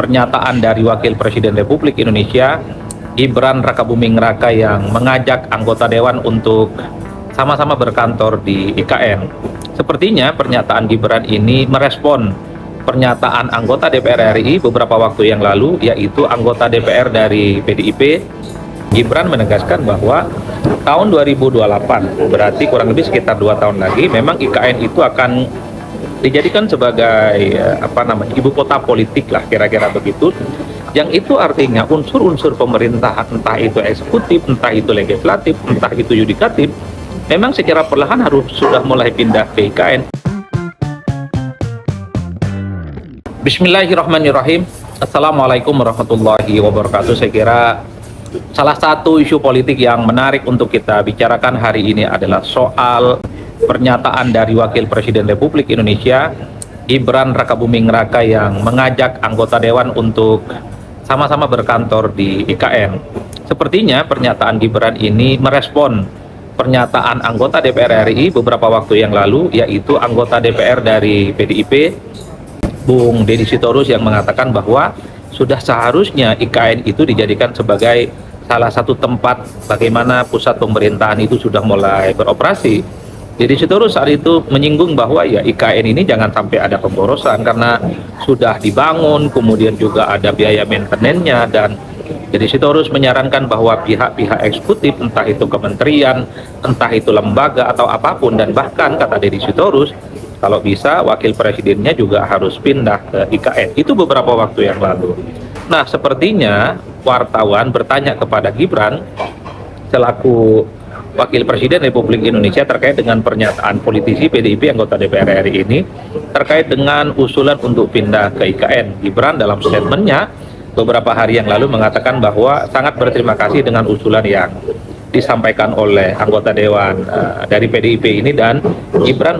pernyataan dari Wakil Presiden Republik Indonesia Gibran Rakabuming Raka yang mengajak anggota Dewan untuk sama-sama berkantor di IKN. Sepertinya pernyataan Gibran ini merespon pernyataan anggota DPR RI beberapa waktu yang lalu, yaitu anggota DPR dari PDIP. Gibran menegaskan bahwa tahun 2028, berarti kurang lebih sekitar 2 tahun lagi, memang IKN itu akan dijadikan sebagai ibu kota politik lah, kira-kira begitu. Yang itu artinya unsur-unsur pemerintahan, entah itu eksekutif, entah itu legislatif, entah itu yudikatif, memang secara perlahan harus sudah mulai pindah ke IKN. Bismillahirrahmanirrahim. Assalamualaikum warahmatullahi wabarakatuh. Saya kira salah satu isu politik yang menarik untuk kita bicarakan hari ini adalah soal pernyataan dari Wakil Presiden Republik Indonesia Gibran Rakabuming Raka yang mengajak anggota Dewan untuk sama-sama berkantor di IKN. Sepertinya pernyataan Gibran ini merespon pernyataan anggota DPR RI beberapa waktu yang lalu, yaitu anggota DPR dari PDIP, Bung Deddy Sitorus, yang mengatakan bahwa sudah seharusnya IKN itu dijadikan sebagai salah satu tempat bagaimana pusat pemerintahan itu sudah mulai beroperasi. Jadi Sitorus saat itu menyinggung bahwa ya IKN ini jangan sampai ada pemborosan karena sudah dibangun, kemudian juga ada biaya maintenance-nya, dan jadi Sitorus menyarankan bahwa pihak-pihak eksekutif, entah itu kementerian, entah itu lembaga atau apapun, dan bahkan kata Deddy Sitorus, kalau bisa wakil presidennya juga harus pindah ke IKN. Itu beberapa waktu yang lalu. Nah, sepertinya wartawan bertanya kepada Gibran selaku Wakil Presiden Republik Indonesia terkait dengan pernyataan politisi PDIP anggota DPR RI ini terkait dengan usulan untuk pindah ke IKN. Gibran dalam statementnya beberapa hari yang lalu mengatakan bahwa sangat berterima kasih dengan usulan yang disampaikan oleh anggota Dewan dari PDIP ini, dan Gibran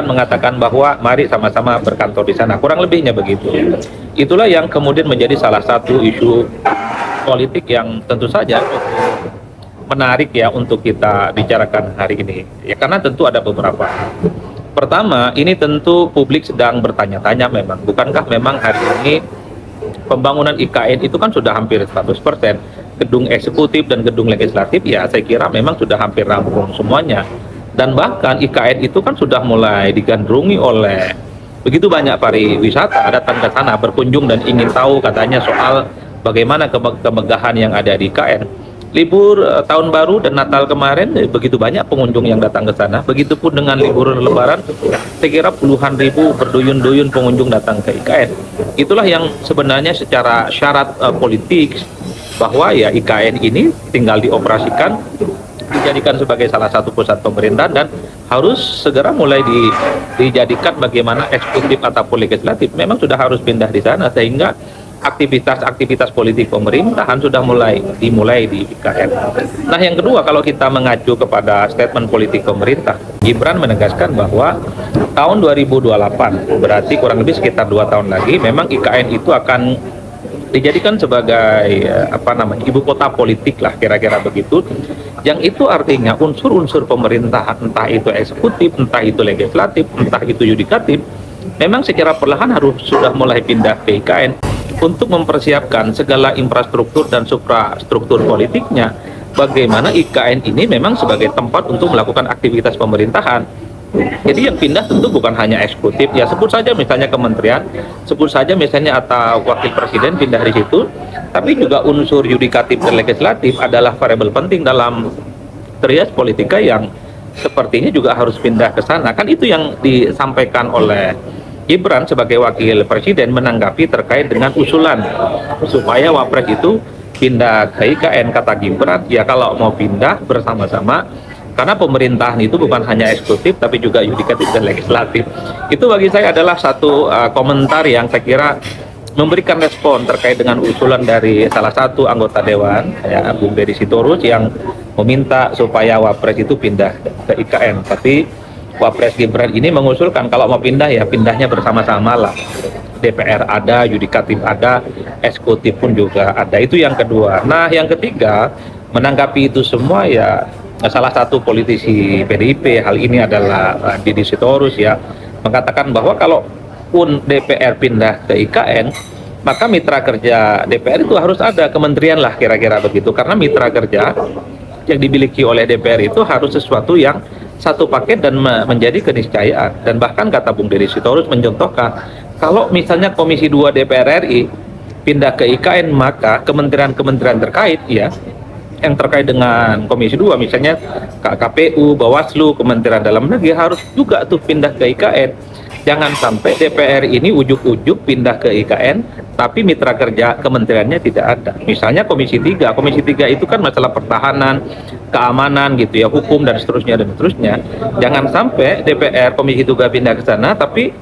mengatakan bahwa mari sama-sama berkantor di sana, kurang lebihnya begitu. Itulah yang kemudian menjadi salah satu isu politik yang tentu saja menarik ya untuk kita bicarakan hari ini ya, karena tentu ada beberapa. Pertama, ini tentu publik sedang bertanya-tanya, memang bukankah memang hari ini pembangunan IKN itu kan sudah hampir 100%. Gedung eksekutif dan gedung legislatif ya saya kira memang sudah hampir rampung semuanya, dan bahkan IKN itu kan sudah mulai digandrungi oleh begitu banyak pariwisata datang ke sana berkunjung dan ingin tahu katanya soal bagaimana kemegahan yang ada di IKN. Libur tahun baru dan Natal kemarin begitu banyak pengunjung yang datang ke sana, begitupun dengan libur Lebaran saya kira puluhan ribu berduyun-duyun pengunjung datang ke IKN. Itulah yang sebenarnya secara syarat politik bahwa ya IKN ini tinggal dioperasikan, dijadikan sebagai salah satu pusat pemerintahan, dan harus segera mulai dijadikan bagaimana eksekutif ataupun legislatif memang sudah harus pindah di sana, sehingga aktivitas politik pemerintahan sudah dimulai di IKN. Nah, yang kedua, kalau kita mengacu kepada statement politik pemerintah, Gibran menegaskan bahwa tahun 2028, berarti kurang lebih sekitar 2 tahun lagi, memang IKN itu akan dijadikan sebagai ibu kota politik lah, kira-kira begitu. Yang itu artinya unsur-unsur pemerintahan, entah itu eksekutif, entah itu legislatif, entah itu yudikatif, memang secara perlahan harus sudah mulai pindah ke IKN untuk mempersiapkan segala infrastruktur dan suprastruktur politiknya. Bagaimana IKN ini memang sebagai tempat untuk melakukan aktivitas pemerintahan. Jadi yang pindah tentu bukan hanya eksekutif, ya sebut saja misalnya kementerian, sebut saja misalnya atau wakil presiden pindah di situ, tapi juga unsur yudikatif dan legislatif adalah variabel penting dalam trias politika yang sepertinya juga harus pindah ke sana. Kan itu yang disampaikan oleh Gibran sebagai wakil presiden menanggapi terkait dengan usulan supaya wapres itu pindah ke IKN. Kata Gibran, ya kalau mau pindah bersama-sama, karena pemerintahan itu bukan hanya eksekutif tapi juga yudikatif dan legislatif. Itu bagi saya adalah satu komentar yang saya kira memberikan respon terkait dengan usulan dari salah satu anggota Dewan, ya, Bung Deddy Sitorus, yang meminta supaya wapres itu pindah ke IKN. Tapi wapres Gibran ini mengusulkan kalau mau pindah ya pindahnya bersama-sama lah. DPR ada, yudikatif ada, eksekutif pun juga ada. Itu yang kedua. Nah, yang ketiga, menanggapi itu semua ya salah satu politisi PDIP, hal ini adalah Deddy Sitorus, ya, mengatakan bahwa kalau kalaupun DPR pindah ke IKN, maka mitra kerja DPR itu harus ada kementerian lah kira-kira begitu, karena mitra kerja yang dimiliki oleh DPR itu harus sesuatu yang satu paket dan menjadi keniscayaan. Dan bahkan kata Bung Deddy Sitorus mencontohkan, kalau misalnya Komisi 2 DPR RI pindah ke IKN, maka kementerian-kementerian terkait ya yang terkait dengan Komisi 2, misalnya KPU, Bawaslu, Kementerian Dalam Negeri harus juga tuh pindah ke IKN. Jangan sampai DPR ini ujuk-ujuk pindah ke IKN, tapi mitra kerja kementeriannya tidak ada. Misalnya Komisi 3 itu kan masalah pertahanan, keamanan gitu ya, hukum dan seterusnya dan seterusnya. Jangan sampai DPR Komisi 3 pindah ke sana, tapi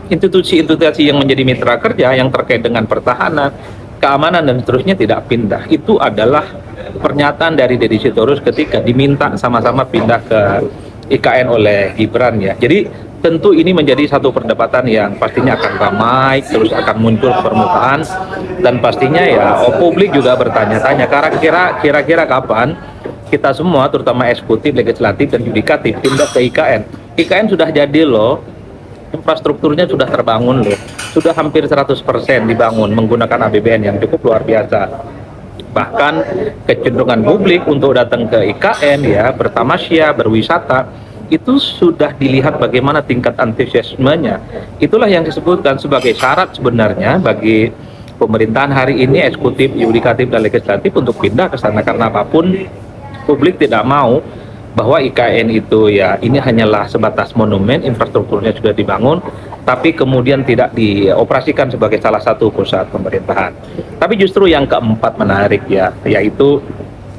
institusi-institusi yang menjadi mitra kerja yang terkait dengan pertahanan, keamanan dan seterusnya tidak pindah. Itu adalah pernyataan dari Deddy Sitorus ketika diminta sama-sama pindah ke IKN oleh Gibran ya. Jadi tentu ini menjadi satu perdebatan yang pastinya akan ramai, terus akan muncul ke permukaan, dan pastinya ya publik juga bertanya-tanya kira-kira kapan kita semua terutama eksekutif, legislatif dan yudikatif pindah ke IKN. IKN sudah jadi loh, infrastrukturnya sudah terbangun loh, sudah hampir 100% dibangun menggunakan APBN yang cukup luar biasa. Bahkan kecenderungan publik untuk datang ke IKN ya, bertamasya, berwisata, itu sudah dilihat bagaimana tingkat antusiasmenya. Itulah yang disebutkan sebagai syarat sebenarnya bagi pemerintahan hari ini, eksekutif, yudikatif dan legislatif untuk pindah ke sana, karena apapun publik tidak mau bahwa IKN itu ya ini hanyalah sebatas monumen, infrastrukturnya sudah dibangun, tapi kemudian tidak dioperasikan sebagai salah satu pusat pemerintahan. Tapi justru yang keempat menarik ya, yaitu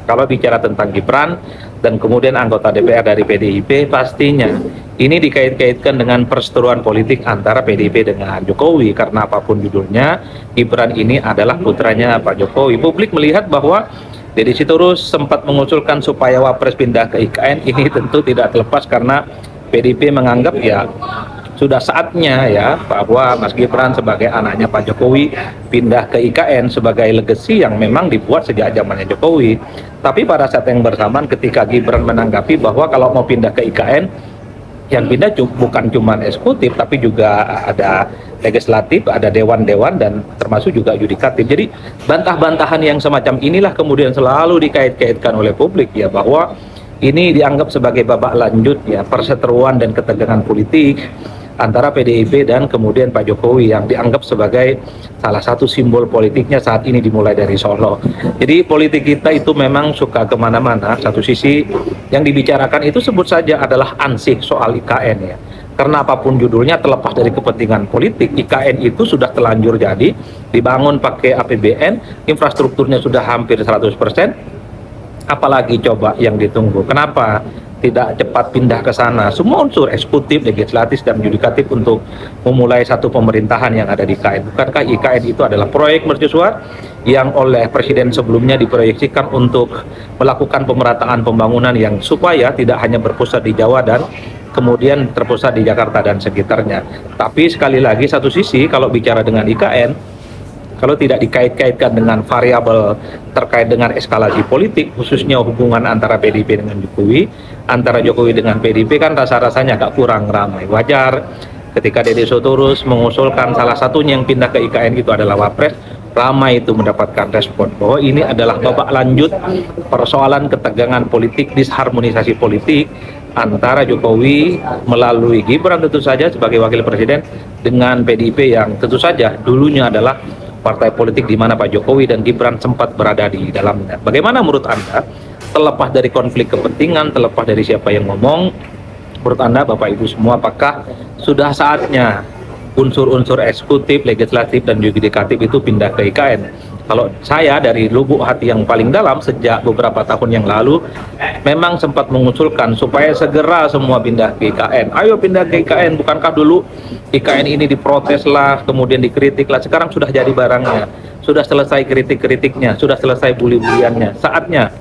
kalau bicara tentang Gibran dan kemudian anggota DPR dari PDIP, pastinya ini dikait-kaitkan dengan perseteruan politik antara PDIP dengan Jokowi, karena apapun judulnya, Gibran ini adalah putranya Pak Jokowi. Publik melihat bahwa Deddy Sitorus sempat mengusulkan supaya Wapres pindah ke IKN, ini tentu tidak terlepas karena PDIP menganggap ya sudah saatnya ya bahwa Mas Gibran sebagai anaknya Pak Jokowi pindah ke IKN sebagai legasi yang memang dibuat sejak zamannya Jokowi. Tapi pada saat yang bersamaan ketika Gibran menanggapi bahwa kalau mau pindah ke IKN, yang pindah bukan cuma eksekutif tapi juga ada legislatif, ada dewan-dewan dan termasuk juga yudikatif. Jadi bantah-bantahan yang semacam inilah kemudian selalu dikait-kaitkan oleh publik ya, bahwa ini dianggap sebagai babak lanjut ya perseteruan dan ketegangan politik antara PDIP dan kemudian Pak Jokowi yang dianggap sebagai salah satu simbol politiknya saat ini dimulai dari Solo. Jadi politik kita itu memang suka kemana-mana. Satu sisi yang dibicarakan itu sebut saja adalah ansih soal IKN ya. Karena apapun judulnya terlepas dari kepentingan politik, IKN itu sudah telanjur jadi, dibangun pakai APBN, infrastrukturnya sudah hampir 100%, apalagi coba yang ditunggu. Kenapa tidak cepat pindah ke sana semua unsur eksekutif, legislatif dan yudikatif untuk memulai satu pemerintahan yang ada di IKN? Bukankah IKN itu adalah proyek mercusuar yang oleh presiden sebelumnya diproyeksikan untuk melakukan pemerataan pembangunan yang supaya tidak hanya berpusat di Jawa dan kemudian terpusat di Jakarta dan sekitarnya. Tapi sekali lagi satu sisi kalau bicara dengan IKN, kalau tidak dikait-kaitkan dengan variabel terkait dengan eskalasi politik, khususnya hubungan antara PDIP dengan Jokowi, antara Jokowi dengan PDIP kan rasa-rasanya agak kurang ramai. Wajar ketika Deddy Sitorus mengusulkan salah satunya yang pindah ke IKN itu adalah Wapres, ramai itu mendapatkan respon bahwa ini adalah babak lanjut persoalan ketegangan politik, disharmonisasi politik antara Jokowi melalui Gibran tentu saja sebagai wakil presiden dengan PDIP yang tentu saja dulunya adalah partai politik di mana Pak Jokowi dan Gibran sempat berada di dalamnya. Bagaimana menurut Anda, terlepas dari konflik kepentingan, terlepas dari siapa yang ngomong, menurut Anda Bapak Ibu semua, apakah sudah saatnya unsur-unsur eksekutif, legislatif dan yudikatif itu pindah ke IKN? Kalau saya dari lubuk hati yang paling dalam sejak beberapa tahun yang lalu memang sempat mengusulkan supaya segera semua pindah ke IKN. Ayo pindah ke IKN, bukankah dulu IKN ini diprotes lah, kemudian dikritik lah, sekarang sudah jadi barangnya, sudah selesai kritik-kritiknya, sudah selesai bully-buliannya. Saatnya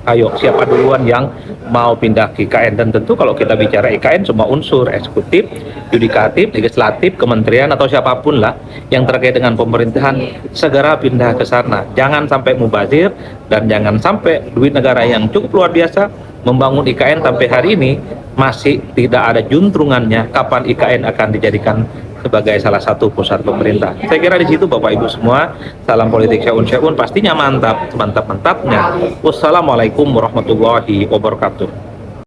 ayo siapa duluan yang mau pindah ke IKN? Dan tentu kalau kita bicara IKN semua unsur eksekutif, yudikatif, legislatif, kementerian atau siapapun lah yang terkait dengan pemerintahan segera pindah ke sana. Jangan sampai mubazir dan jangan sampai duit negara yang cukup luar biasa membangun IKN sampai hari ini masih tidak ada juntrungannya kapan IKN akan dijadikan sebagai salah satu pusat pemerintah. Saya kira di situ Bapak Ibu semua, salam politik syaun pastinya mantap, mantap-mantapnya. Wassalamualaikum warahmatullahi wabarakatuh.